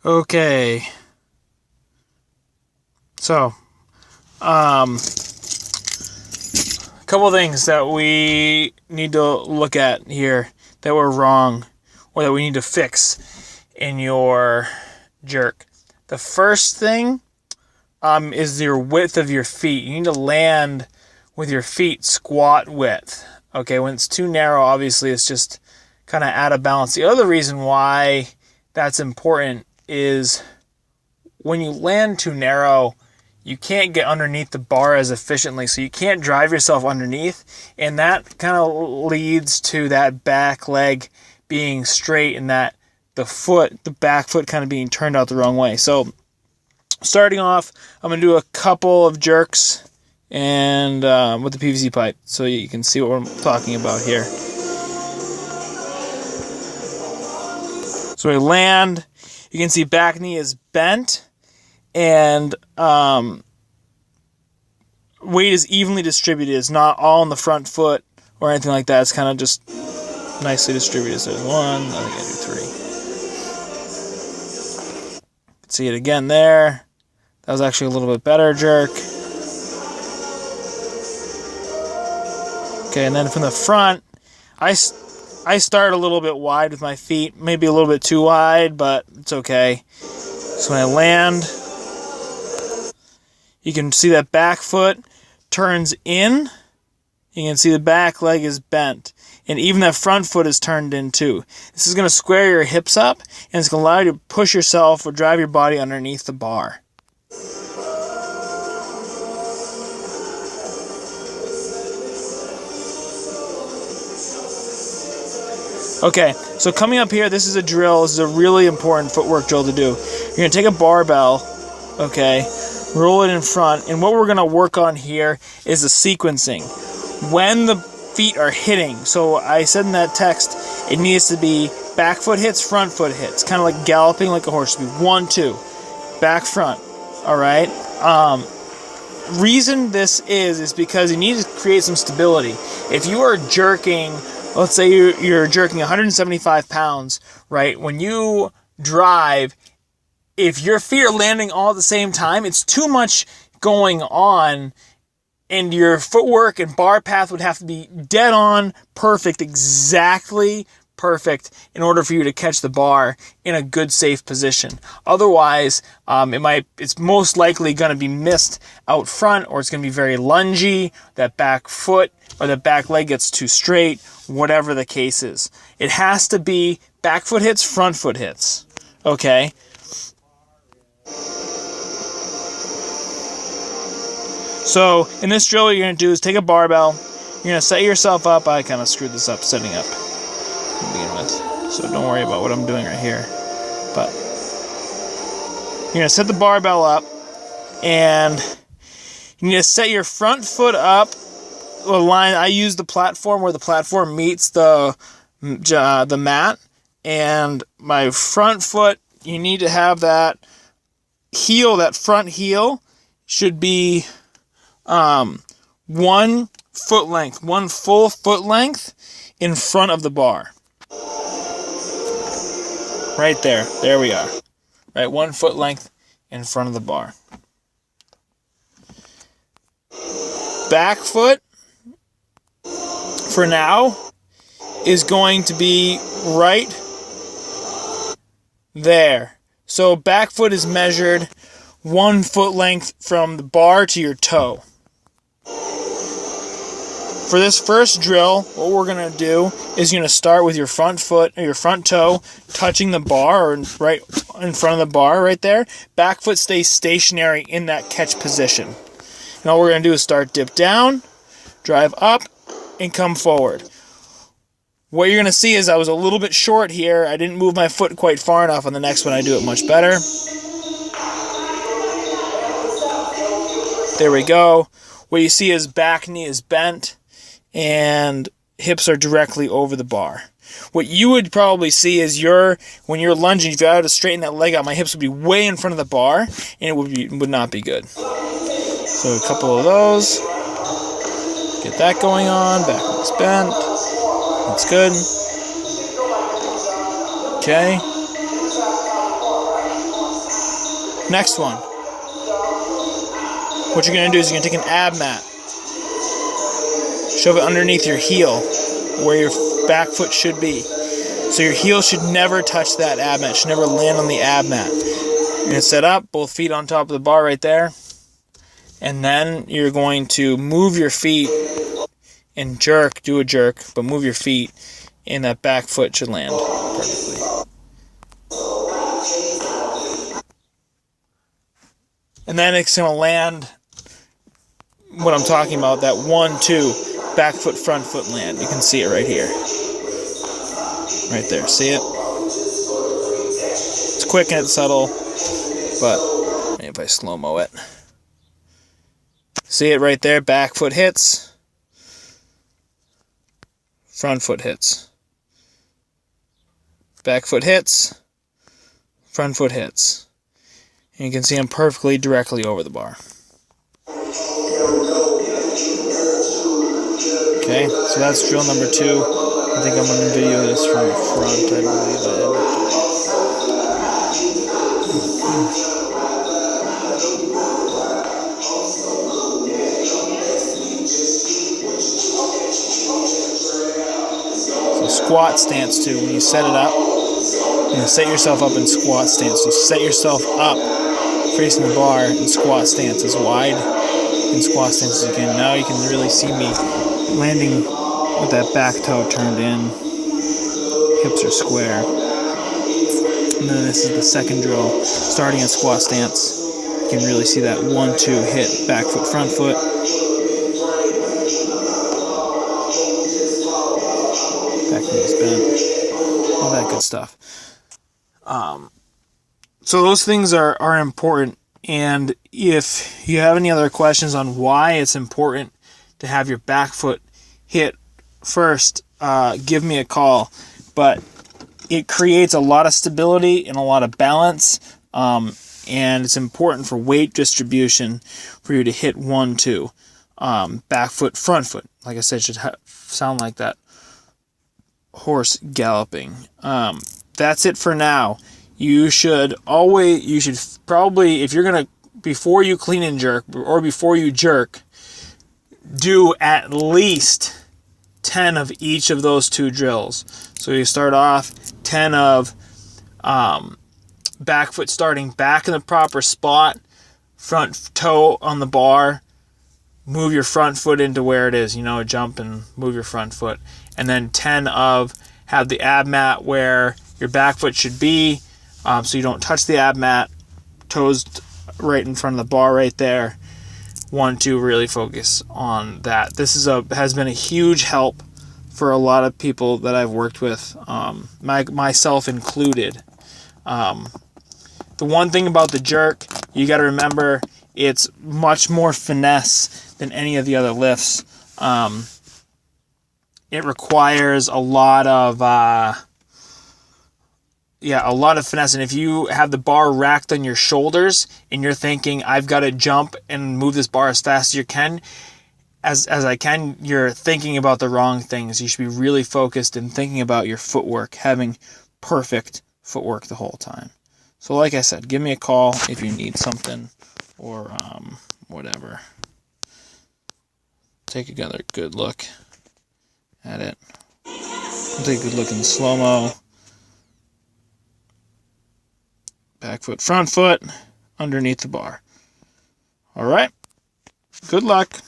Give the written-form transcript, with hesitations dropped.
Okay. So, a couple things that we need to look at here that were wrong or that we need to fix in your jerk. The first thing is your width of your feet. You need to land with your feet squat width. Okay, when it's too narrow, obviously it's just kind of out of balance. The other reason why that's important is when you land too narrow, you can't get underneath the bar as efficiently, so you can't drive yourself underneath, and that kind of leads to that back leg being straight and that the back foot kind of being turned out the wrong way. So starting off, I'm going to do a couple of jerks and with the PVC pipe so you can see what I'm talking about here. So we land, you can see back knee is bent, and weight is evenly distributed. It's not all on the front foot or anything like that. It's kind of just nicely distributed. So there's one, I think I do three. You can see it again there. That was actually a little bit better jerk. Okay, and then from the front, I start a little bit wide with my feet, maybe a little bit too wide, but it's okay. So when I land, you can see that back foot turns in. You can see the back leg is bent. And even that front foot is turned in too. This is going to square your hips up, and it's going to allow you to push yourself or drive your body underneath the bar. Okay, so coming up here, this is a drill. This is a really important footwork drill to do. You're going to take a barbell, okay, roll it in front, and what we're going to work on here is the sequencing. When the feet are hitting, so I said in that text, it needs to be back foot hits, front foot hits, kind of like galloping like a horse. It should be 1, 2, back, front, all right? Reason this is because you need to create some stability. If you are jerking, let's say you're jerking 175 pounds, right? When you drive, if your feet are landing all at the same time, it's too much going on, and your footwork and bar path would have to be dead on perfect, exactly perfect, in order for you to catch the bar in a good, safe position. Otherwise, it's most likely going to be missed out front, or it's going to be very lungy, that back foot or the back leg gets too straight, whatever the case is. It has to be back foot hits, front foot hits. Okay? So in this drill, what you're going to do is take a barbell. You're going to set yourself up. I kind of screwed this up setting up to begin with, so don't worry about what I'm doing right here. But you're going to set the barbell up, and you need to set your front foot up a line. I use the platform where the platform meets the mat, and my front foot, you need to have that heel, that front heel should be 1 foot length, 1 full foot length in front of the bar. Right there. There we are. Right, 1 foot length in front of the bar. Back foot, for now, is going to be right there. So back foot is measured 1 foot length from the bar to your toe. For this first drill, what we're going to do is you're going to start with your front foot or your front toe touching the bar, or right in front of the bar right there. Back foot stays stationary in that catch position. And all we're going to do is start dip down, drive up, and come forward. What you're going to see is I was a little bit short here. I didn't move my foot quite far enough. On the next one, I do it much better. There we go. What you see is back knee is bent, and hips are directly over the bar. What you would probably see is when you're lunging, if you had to straighten that leg out, my hips would be way in front of the bar, and it would not be good. So a couple of those. Get that going on. Back knee's bent. That's good. Okay. Next one. What you're going to do is you're going to take an ab mat, shove it underneath your heel where your back foot should be. So your heel should never touch that ab mat. It should never land on the ab mat. You're going to set up, both feet on top of the bar right there. And then you're going to move your feet and jerk, do a jerk, but move your feet, and that back foot should land perfectly. And then it's going to land what I'm talking about, that 1-2 back foot, front foot land. You can see it right here. Right there. See it? It's quick and it's subtle, but maybe if I slow-mo it. See it right there? Back foot hits. Front foot hits. Back foot hits. Front foot hits. And you can see I'm perfectly directly over the bar. Okay, so that's drill number 2. I think I'm going to video this from the front, I believe. So squat stance too. When you set it up, set yourself up in squat stance. So set yourself up facing the bar in squat stance, as wide in squat stance as you can. Now you can really see me landing with that back toe turned in. Hips are square. And then this is the second drill. Starting in squat stance, you can really see that 1-2 hit, back foot, front foot. Back knees bent. All that good stuff. So those things are important. And if you have any other questions on why it's important to have your back foot hit first, give me a call. But it creates a lot of stability and a lot of balance, and it's important for weight distribution for you to hit 1-2. Back foot, front foot. Like I said, should sound like that horse galloping. That's it for now. You should probably, if you're going to, before you clean and jerk, or before you jerk, do at least 10 of each of those 2 drills. So you start off 10 of back foot starting back in the proper spot, front toe on the bar, move your front foot into where it is, jump and move your front foot. And then 10 of have the ab mat where your back foot should be, so you don't touch the ab mat, toes right in front of the bar right there. 1-2, really focus on that. This has been a huge help for a lot of people that I've worked with, myself included. The one thing about the jerk, you got to remember, it's much more finesse than any of the other lifts. It requires a lot of finesse. And if you have the bar racked on your shoulders and you're thinking, I've got to jump and move this bar as fast as you can, as I can, you're thinking about the wrong things. You should be really focused and thinking about your footwork, having perfect footwork the whole time. So like I said, give me a call if you need something or whatever. Take another good look at it. Take a good look in slow-mo. Back foot, front foot, underneath the bar. All right. Good luck.